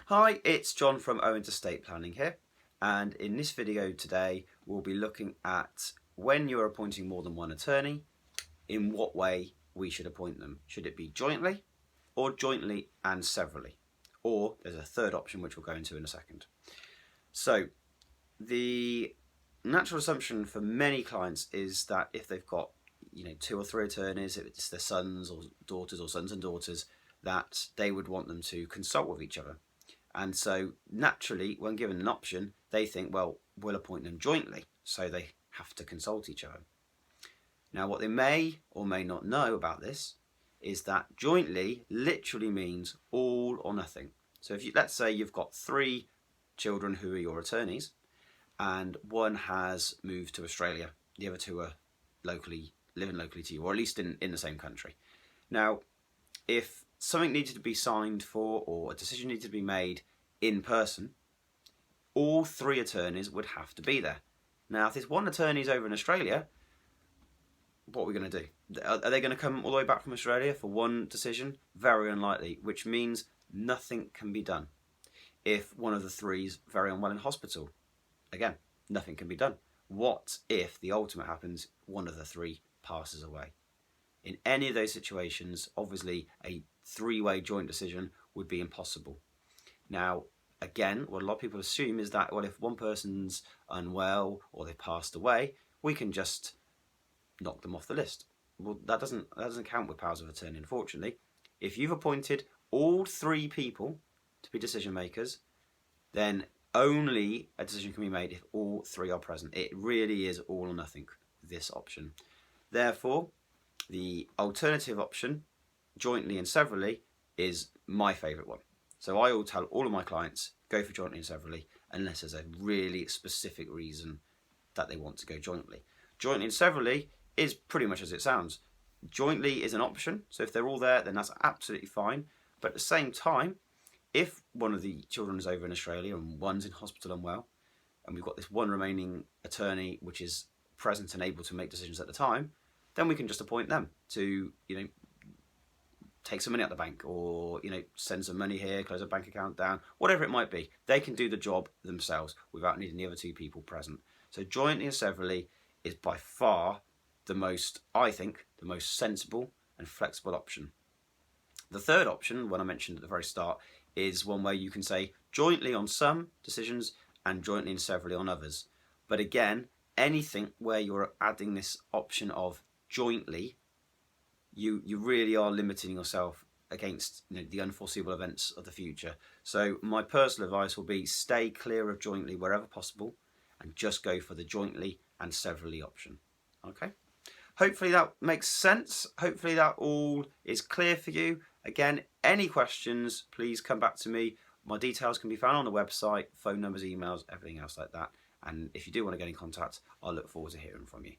Hi, it's John from Owens Estate Planning here, and in this video today we'll be looking at when you're appointing more than one attorney, in what way we should appoint them. Should it be jointly or jointly and severally? Or there's a third option which we'll go into in a second. So the natural assumption for many clients is that if they've got two or three attorneys, if it's their sons or daughters or sons and daughters, that they would want them to consult with each other. And so naturally, when given an option, they think, well, we'll appoint them jointly, so they have to consult each other. Now, what they may or may not know about this is that jointly literally means all or nothing. So if let's say you've got three children who are your attorneys, and one has moved to Australia, the other two are living locally to you, or at least in the same country. Now, if something needed to be signed for or a decision needed to be made in person, all three attorneys would have to be there. Now, if this one attorney is over in Australia, what are we going to do? Are they going to come all the way back from Australia for one decision? Very unlikely, which means nothing can be done. If one of the three is very unwell in hospital, again, nothing can be done. What if the ultimate happens, one of the three passes away? In any of those situations, obviously a three-way joint decision would be impossible. Now, again, what a lot of people assume is that, well, if one person's unwell or they've passed away, we can just knock them off the list. Well, that doesn't count with powers of attorney, unfortunately. If you've appointed all three people to be decision makers, then only a decision can be made if all three are present. It really is all or nothing, this option. Therefore, the alternative option, jointly and severally, is my favourite one. So I will tell all of my clients, go for jointly and severally, unless there's a really specific reason that they want to go jointly. Jointly and severally is pretty much as it sounds. Jointly is an option, so if they're all there, then that's absolutely fine. But at the same time, if one of the children is over in Australia and one's in hospital unwell, and we've got this one remaining attorney which is present and able to make decisions at the time, then we can just appoint them to, take some money out the bank, or, send some money here, close a bank account down, whatever it might be. They can do the job themselves without needing the other two people present. So jointly and severally is by far I think, the most sensible and flexible option. The third option, one I mentioned at the very start, is one where you can say jointly on some decisions and jointly and severally on others. But again, anything where you're adding this option of jointly, you really are limiting yourself against the unforeseeable events of the future. So my personal advice will be stay clear of jointly wherever possible and just go for the jointly and severally option. Okay? Hopefully that makes sense. Hopefully that all is clear for you. Again, any questions, please come back to me. My details can be found on the website, phone numbers, emails, everything else like that. And if you do want to get in contact, I'll look forward to hearing from you.